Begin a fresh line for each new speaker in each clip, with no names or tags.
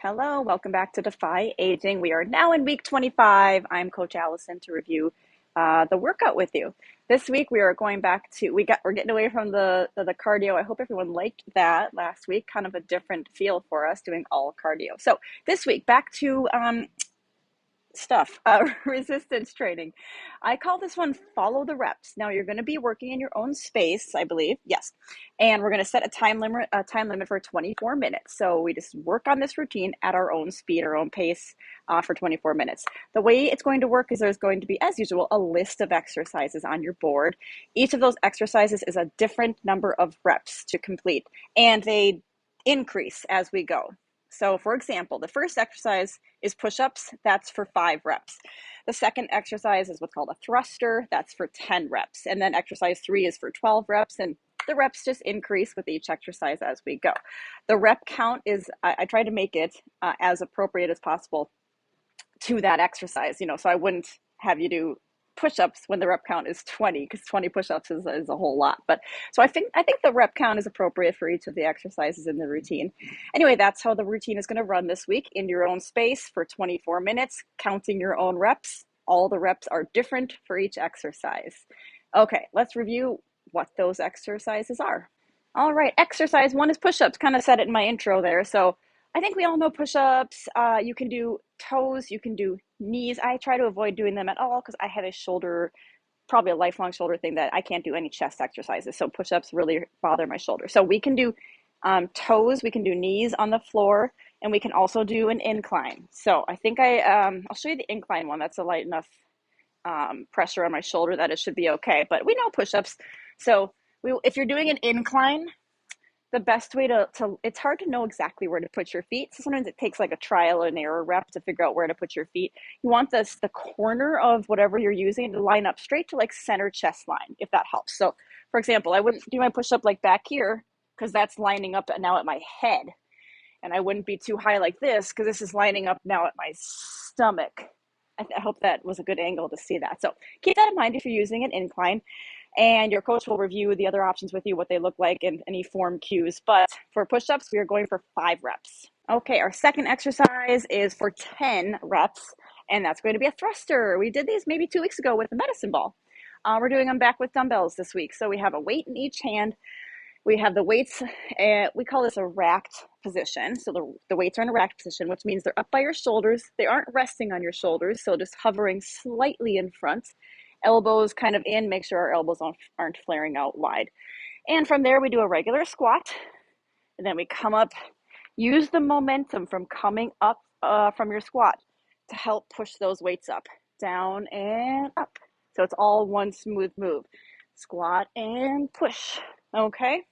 Hello, welcome back to Defy Aging. We are now in week 25. I'm Coach Allison to review the workout with you. This week we are going back to we're getting away from the cardio. I hope everyone liked that last week. Kind of a different feel for us doing all cardio. So this week back to resistance training. I call this one follow the reps. Now you're going to be working in your own space, I believe. Yes. And we're going to set a time limit for 24 minutes. So we just work on this routine at our own speed, our own pace for 24 minutes. The way it's going to work is there's going to be, as usual, a list of exercises on your board. Each of those exercises is a different number of reps to complete, and they increase as we go. So for example, the first exercise is push-ups. That's for 5 reps. The second exercise is what's called a thruster. That's for 10 reps. And then exercise 3 is for 12 reps. And the reps just increase with each exercise as we go. The rep count is, I try to make it as appropriate as possible to that exercise, so I wouldn't have you do push-ups when the rep count is 20, because 20 push-ups is a whole lot. But so I think the rep count is appropriate for each of the exercises in the routine. Anyway, that's how the routine is going to run this week in your own space for 24 minutes, counting your own reps. All the reps are different for each exercise. Okay, let's review what those exercises are. All right, exercise 1 is push-ups. Kind of said it in my intro there. So I think we all know push-ups. You can do toes, you can do knees. I try to avoid doing them at all because I have a shoulder, probably a lifelong shoulder thing, that I can't do any chest exercises. So push-ups really bother my shoulder. So we can do toes, we can do knees on the floor, and we can also do an incline. So I think I'll show you the incline one. That's a light enough pressure on my shoulder that it should be okay. But we know push-ups. So if you're doing an incline, the best way to it's hard to know exactly where to put your feet. So sometimes it takes like a trial and error rep to figure out where to put your feet. You want the corner of whatever you're using to line up straight to like center chest line, if that helps. So for example, I wouldn't do my push-up like back here because that's lining up now at my head. And I wouldn't be too high like this because this is lining up now at my stomach. I hope that was a good angle to see that. So keep that in mind if you're using an incline. And your coach will review the other options with you, what they look like, and any form cues. But for push-ups, we are going for 5 reps. Okay, our second exercise is for 10 reps, and that's going to be a thruster. We did these maybe 2 weeks ago with a medicine ball. We're doing them back with dumbbells this week. So we have a weight in each hand. We have the weights, we call this a racked position. So the weights are in a racked position, which means they're up by your shoulders. They aren't resting on your shoulders, so just hovering slightly in front. Elbows kind of in, make sure our elbows aren't flaring out wide. And from there, we do a regular squat. And then we come up, use the momentum from coming up from your squat to help push those weights up, down and up. So it's all one smooth move. Squat and push. Okay.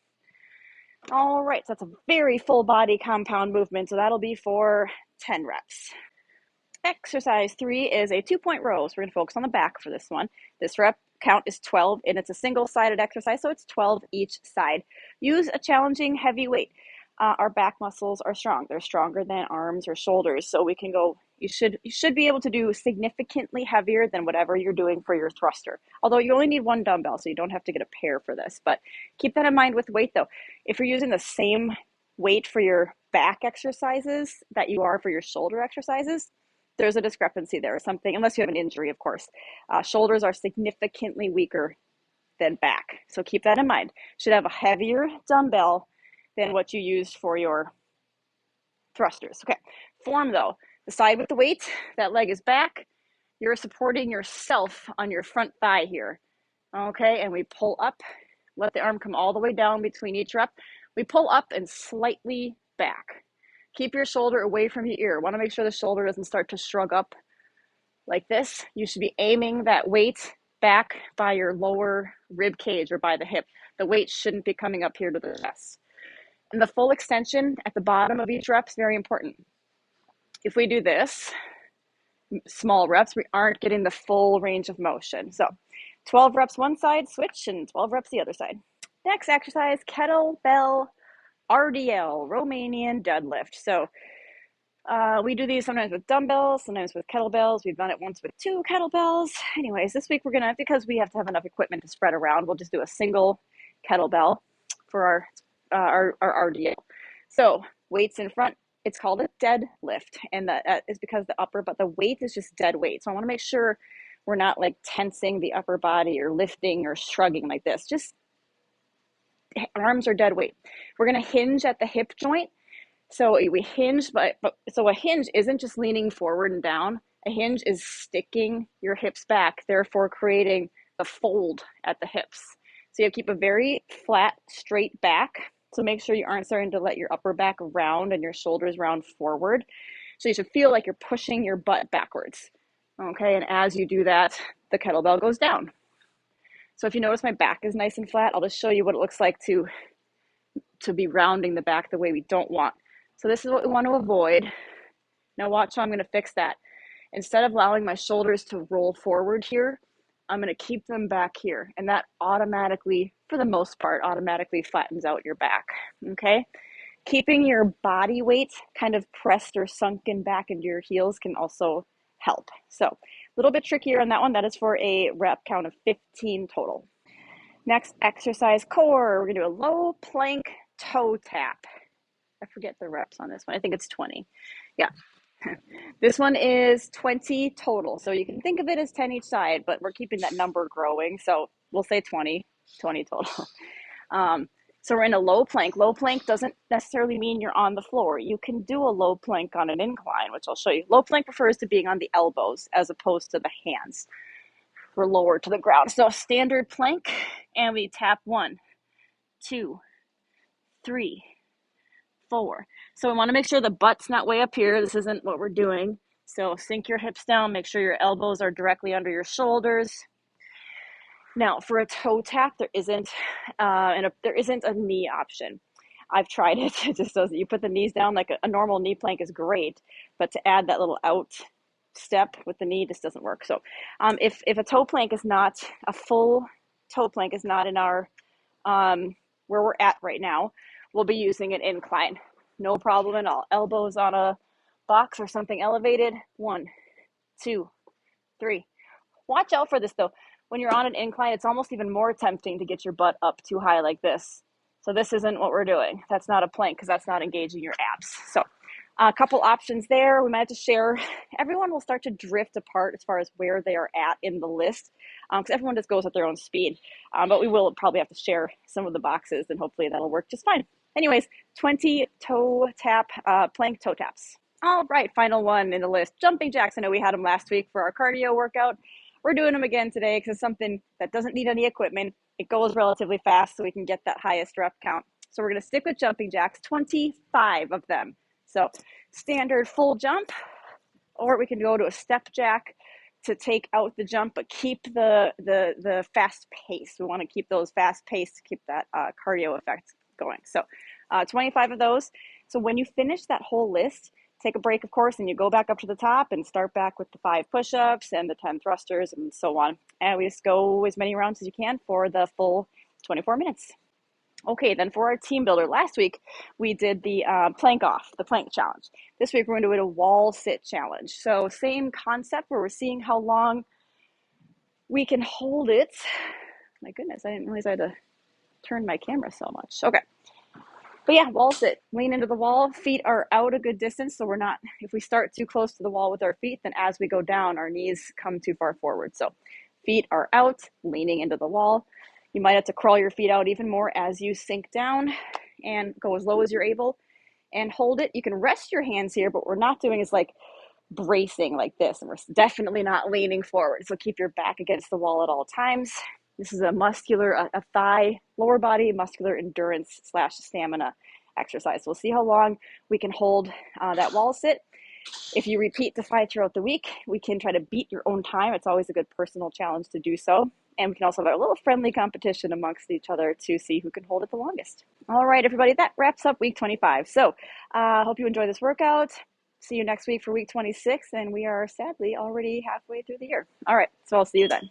All right, so that's a very full body compound movement. So that'll be for 10 reps. Exercise 3 is a 2-point row. So we're going to focus on the back for this one. This rep count is 12, and it's a single-sided exercise, so it's 12 each side. Use a challenging heavy weight. Our back muscles are strong. They're stronger than arms or shoulders, so we can go. You should be able to do significantly heavier than whatever you're doing for your thruster. Although you only need 1 dumbbell, so you don't have to get a pair for this. But keep that in mind with weight, though. If you're using the same weight for your back exercises that you are for your shoulder exercises, there's a discrepancy there or something, unless you have an injury, of course. Shoulders are significantly weaker than back. So keep that in mind. Should have a heavier dumbbell than what you use for your thrusters. Okay, form though. The side with the weight, that leg is back. You're supporting yourself on your front thigh here. Okay, and we pull up. Let the arm come all the way down between each rep. We pull up and slightly back. Keep your shoulder away from your ear. Want to make sure the shoulder doesn't start to shrug up like this. You should be aiming that weight back by your lower rib cage or by the hip. The weight shouldn't be coming up here to the chest. And the full extension at the bottom of each rep is very important. If we do this, small reps, we aren't getting the full range of motion. So 12 reps one side, switch, and 12 reps the other side. Next exercise, kettlebell RDL, Romanian deadlift. So we do these sometimes with dumbbells, sometimes with kettlebells. We've done it once with 2 kettlebells. Anyways, this week we're going to, because we have to have enough equipment to spread around, we'll just do a single kettlebell for our RDL. So weights in front, It's called a deadlift, and that is because but the weight is just dead weight. So I want to make sure we're not like tensing the upper body or lifting or shrugging like this. Just arms are dead weight. We're going to hinge at the hip joint. So we hinge, so a hinge isn't just leaning forward and down. A hinge is sticking your hips back, therefore creating the fold at the hips. So you have to keep a very flat, straight back. So make sure you aren't starting to let your upper back round and your shoulders round forward. So you should feel like you're pushing your butt backwards. Okay, and as you do that, the kettlebell goes down. So if you notice my back is nice and flat, I'll just show you what it looks like to be rounding the back the way we don't want. So this is what we want to avoid. Now watch how I'm going to fix that. Instead of allowing my shoulders to roll forward here, I'm going to keep them back here. And that automatically, for the most part, automatically flattens out your back. Okay? Keeping your body weight kind of pressed or sunken back into your heels can also help. So a little bit trickier on that one. That is for a rep count of 15 total. Next exercise, core. We're going to do a low plank toe tap. I forget the reps on this one. I think it's 20. Yeah. This one is 20 total. So you can think of it as 10 each side, but we're keeping that number growing. So we'll say 20 total. So we're in a low plank. Low plank doesn't necessarily mean you're on the floor. You can do a low plank on an incline, which I'll show you. Low plank refers to being on the elbows as opposed to the hands. We're lower to the ground. So standard plank, and we tap 1, 2, 3, 4. So we want to make sure the butt's not way up here. This isn't what we're doing. So sink your hips down. Make sure your elbows are directly under your shoulders. Now, for a toe tap, there isn't a knee option. I've tried it. It just doesn't. You put the knees down like a normal knee plank is great, but to add that little out step with the knee just doesn't work. So if a toe plank is not, a full toe plank is not in our, where we're at right now, we'll be using an incline. No problem at all. Elbows on a box or something elevated. 1, 2, 3. Watch out for this though. When you're on an incline, it's almost even more tempting to get your butt up too high like this. So this isn't what we're doing. That's not a plank because that's not engaging your abs. So a couple options there. We might have to share. Everyone will start to drift apart as far as where they are at in the list because everyone just goes at their own speed. But we will probably have to share some of the boxes and hopefully that'll work just fine. Anyways, 20 toe tap, plank toe taps. All right, final one in the list. Jumping jacks. I know we had them last week for our cardio workout. We're doing them again today because it's something that doesn't need any equipment. It goes relatively fast so we can get that highest rep count. So we're going to stick with jumping jacks, 25 of them. So standard full jump, or we can go to a step jack to take out the jump, but keep the fast pace. We want to keep those fast pace to keep that cardio effect going. So 25 of those. So when you finish that whole list, take a break, of course, and you go back up to the top and start back with the 5 push-ups and the 10 thrusters and so on. And we just go as many rounds as you can for the full 24 minutes. Okay, then for our team builder, last week we did the plank off, the plank challenge. This week we're going to do a wall sit challenge. So same concept where we're seeing how long we can hold it. My goodness, I didn't realize I had to turn my camera so much. Okay. But yeah, wall sit, lean into the wall, feet are out a good distance. So we're not, if we start too close to the wall with our feet, then as we go down, our knees come too far forward. So feet are out, leaning into the wall. You might have to crawl your feet out even more as you sink down and go as low as you're able and hold it. You can rest your hands here, but what we're not doing is like bracing like this. And we're definitely not leaning forward. So keep your back against the wall at all times. This is a thigh, lower body muscular endurance / stamina exercise. We'll see how long we can hold that wall sit. If you repeat Defy throughout the week, we can try to beat your own time. It's always a good personal challenge to do so. And we can also have a little friendly competition amongst each other to see who can hold it the longest. All right, everybody, that wraps up week 25. So I hope you enjoy this workout. See you next week for week 26. And we are sadly already halfway through the year. All right, so I'll see you then.